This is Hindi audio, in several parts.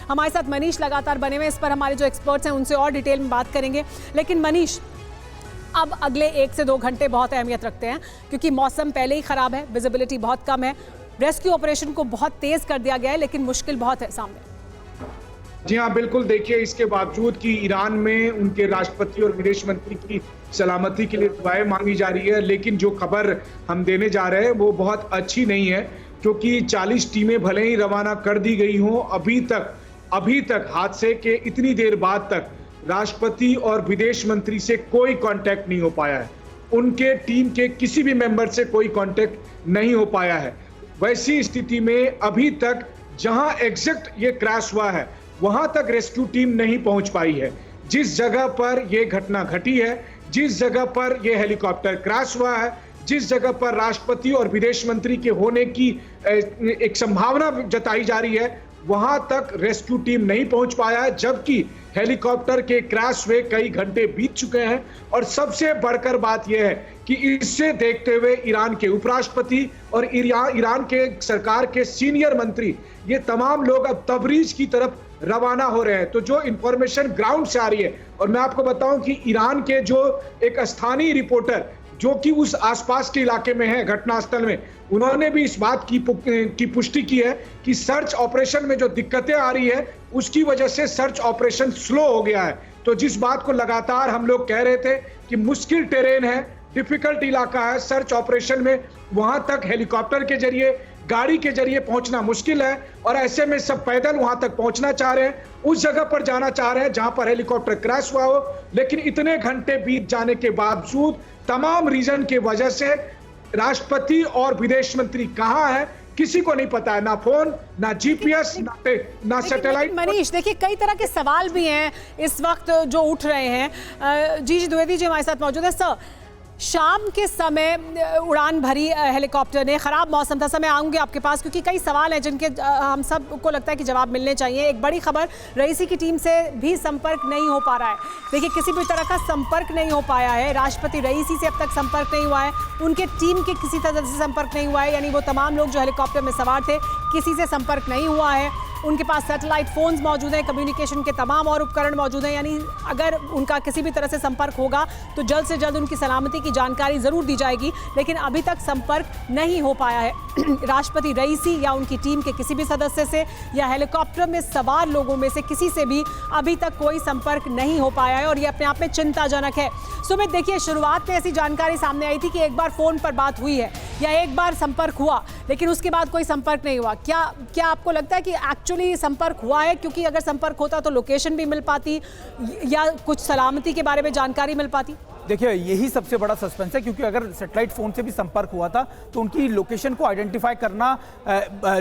हमारे साथ मनीष लगातार बने हुए, इस पर हमारे जो एक्सपर्ट्स हैं उनसे और डिटेल में बात करेंगे। लेकिन मनीष, अब अगले 1 से 2 घंटे बहुत अहमियत रखते हैं क्योंकि मौसम पहले ही ख़राब है, विजिबिलिटी बहुत कम है, रेस्क्यू ऑपरेशन को बहुत तेज़ कर दिया गया है, लेकिन मुश्किल बहुत है सामने। जी हाँ, बिल्कुल। देखिए, इसके बावजूद कि ईरान में उनके राष्ट्रपति और विदेश मंत्री की सलामती के लिए दुआएं मांगी जा रही है, लेकिन जो खबर हम देने जा रहे हैं वो बहुत अच्छी नहीं है, क्योंकि 40 टीमें भले ही रवाना कर दी गई हों, अभी तक हादसे के इतनी देर बाद तक राष्ट्रपति और विदेश मंत्री से कोई कांटेक्ट नहीं हो पाया है। उनके टीम के किसी भी मेंबर से कोई कांटेक्ट नहीं हो पाया है। वैसी स्थिति में अभी तक जहां एग्जैक्ट ये क्रैश हुआ है वहां तक रेस्क्यू टीम नहीं पहुंच पाई है। जिस जगह पर यह घटना घटी है, जिस जगह पर यह हेलीकॉप्टर क्रैश हुआ है, जिस जगह पर राष्ट्रपति और विदेश मंत्री के होने की एक संभावना जताई जा रही है, वहां तक रेस्क्यू टीम नहीं पहुंच पाया है, जबकि हेलीकॉप्टर के क्रैश हुए कई घंटे बीत चुके हैं। और सबसे बढ़कर बात यह है कि इससे देखते हुए ईरान के उपराष्ट्रपति और ईरान के सरकार के सीनियर मंत्री, ये तमाम लोग अब तबरीज की तरफ रवाना हो रहे हैं। तो जो इंफॉर्मेशन ग्राउंड से आ रही है, और मैं आपको बताऊं कि ईरान के जो एक स्थानीय रिपोर्टर जो कि उस आसपास के इलाके में है, घटनास्थल में, उन्होंने भी इस बात की पुष्टि की है कि सर्च ऑपरेशन में जो दिक्कतें आ रही है उसकी वजह से सर्च ऑपरेशन स्लो हो गया है। तो जिस बात को लगातार हम लोग कह रहे थे कि मुश्किल टेरेन है, डिफिकल्ट इलाका है, सर्च ऑपरेशन में वहां तक हेलीकॉप्टर के जरिए, गाड़ी के जरिए पहुंचना मुश्किल है, और ऐसे में सब पैदल वहां तक पहुंचना चाह रहे हैं, उस जगह पर जाना चाह रहे हैं जहां पर हेलीकॉप्टर क्रैश हुआ हो। लेकिन इतने घंटे बीत जाने के बावजूद तमाम रीजन की वजह से राष्ट्रपति और विदेश मंत्री कहां है किसी को नहीं पता है, ना फोन, ना जीपीएस, ना सैटेलाइट। मनीष, देखिए कई तरह के सवाल भी हैं इस वक्त जो उठ रहे हैं। जी द्विवेदी जी हमारे साथ मौजूद है। सर, शाम के समय उड़ान भरी हेलीकॉप्टर ने, ख़राब मौसम था, समय आऊँगी आपके पास क्योंकि कई सवाल हैं जिनके हम सबको लगता है कि जवाब मिलने चाहिए। एक बड़ी खबर, रईसी की टीम से भी संपर्क नहीं हो पा रहा है। देखिए, किसी भी तरह का संपर्क नहीं हो पाया है। राष्ट्रपति रईसी से अब तक संपर्क नहीं हुआ है, उनके टीम के किसी तरह से संपर्क नहीं हुआ है, यानी वो तमाम लोग जो हेलीकॉप्टर में सवार थे किसी से संपर्क नहीं हुआ है। उनके पास सैटेलाइट फ़ोन्स मौजूद हैं, कम्युनिकेशन के तमाम और उपकरण मौजूद हैं, यानी अगर उनका किसी भी तरह से संपर्क होगा तो जल्द से जल्द उनकी सलामती की जानकारी ज़रूर दी जाएगी। लेकिन अभी तक संपर्क नहीं हो पाया है राष्ट्रपति रईसी या उनकी टीम के किसी भी सदस्य से, या हेलीकॉप्टर में सवार लोगों में से किसी से भी अभी तक कोई संपर्क नहीं हो पाया है, और ये अपने आप में चिंताजनक है। सुमित, देखिए, शुरुआत में ऐसी जानकारी सामने आई थी कि एक बार फ़ोन पर बात हुई है या एक बार संपर्क हुआ, लेकिन उसके बाद कोई संपर्क नहीं हुआ। क्या आपको लगता है कि एक्चुअली संपर्क हुआ है? क्योंकि अगर संपर्क होता तो लोकेशन भी मिल पाती या कुछ सलामती के बारे में जानकारी मिल पाती। देखिए, यही सबसे बड़ा सस्पेंस है, क्योंकि अगर सैटेलाइट फ़ोन से भी संपर्क हुआ था तो उनकी लोकेशन को आइडेंटिफाई करना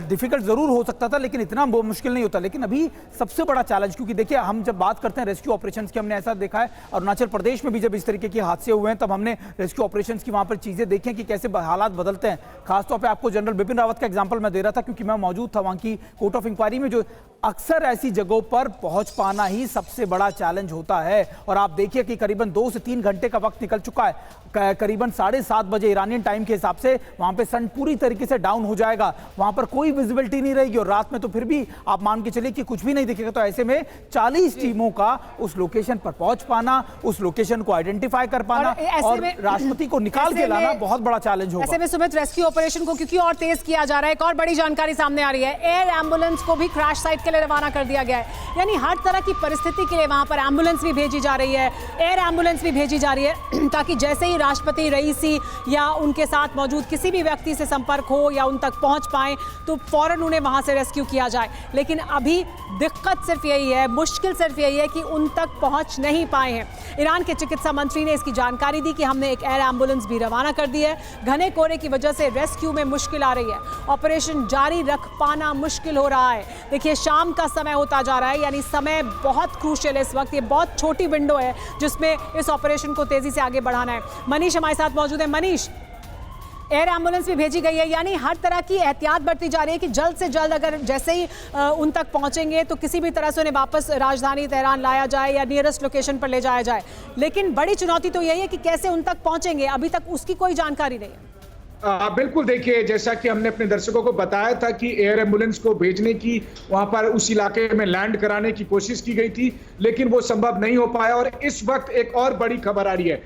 डिफ़िकल्ट ज़रूर हो सकता था, लेकिन इतना मुश्किल नहीं होता। लेकिन अभी सबसे बड़ा चैलेंज, क्योंकि देखिए, हम जब बात करते हैं रेस्क्यू ऑपरेशंस की, हमने ऐसा देखा है अरुणाचल प्रदेश में भी जब इस तरीके के हादसे हुए हैं तब हमने रेस्क्यू ऑपरेशंस की वहाँ पर चीज़ें देखी कि कैसे हालात बदलते हैं। खासतौर पर आपको जनरल बिपिन रावत का एग्जाम्पल मैं दे रहा था, क्योंकि मैं मौजूद था वहाँ की कोर्ट ऑफ इंक्वायरी में। जो अक्सर ऐसी जगहों पर पहुँच पाना ही सबसे बड़ा चैलेंज होता है, और आप देखिए कि करीबन 2 से 3 घंटे का वक्त निकल चुका है। करीबन 7:30 बजे ईरानियन टाइम के हिसाब से वहां पे सन पूरी तरीके से डाउन हो जाएगा, वहां पर कोई विजिबिलिटी नहीं रहेगी, और रात में तो फिर भी आप मान के चलिए कि कुछ भी नहीं दिखेगा। तो ऐसे में 40 टीमों का उस लोकेशन पर पहुंच पाना, उस लोकेशन को आइडेंटिफाई कर पाना और राष्ट्रपति को निकाल के लाना बहुत बड़ा चैलेंज होगा। ऐसे में सुमित, रेस्क्यू ऑपरेशन को क्योंकि और तेज किया जा रहा है, एक और बड़ी जानकारी सामने आ रही है, एयर एम्बुलेंस को भी क्रैश साइट के लिए रवाना कर दिया गया है। यानी हर तरह की परिस्थिति के लिए वहां पर एम्बुलेंस भी भेजी जा रही है, एयर एम्बुलेंस भी भेजी जा रही है, ताकि जैसे ही राष्ट्रपति रईसी या उनके साथ मौजूद किसी भी व्यक्ति से संपर्क हो या उन तक पहुंच पाए तो फौरन उन्हें वहां से रेस्क्यू किया जाए। लेकिन अभी दिक्कत सिर्फ यही है, मुश्किल सिर्फ यही है कि उन तक पहुंच नहीं पाए हैं। ईरान के चिकित्सा मंत्री ने इसकी जानकारी दी कि हमने एक एयर एम्बुलेंस भी रवाना कर दी है। घने कोहरे की वजह से रेस्क्यू में मुश्किल आ रही है, ऑपरेशन जारी रख पाना मुश्किल हो रहा है। देखिए, शाम का समय होता जा रहा है, यानी समय बहुत क्रूशियल है इस वक्त। ये बहुत छोटी विंडो है जिसमें इस ऑपरेशन को तेजी से आगे बढ़ाना है। मनीष हमारे साथ मौजूद है। मनीष, एयर एम्बुलेंस भी भेजी गई है, यानी हर तरह की एहतियात बरती जा रही है कि जल्द से जल्द अगर जैसे ही उन तक पहुंचेंगे तो किसी भी तरह से उन्हें वापस राजधानी तेहरान लाया जाए या नियरेस्ट लोकेशन पर ले जाया जाए। लेकिन बड़ी चुनौती तो यही है कि कैसे उन तक पहुंचेंगे, अभी तक उसकी कोई जानकारी नहीं है। बिल्कुल, देखिए जैसा कि हमने अपने दर्शकों को बताया था कि एयर एम्बुलेंस को भेजने की, वहां पर उस इलाके में लैंड कराने की कोशिश की गई थी, लेकिन वो संभव नहीं हो पाया। और इस वक्त एक और बड़ी खबर आ रही है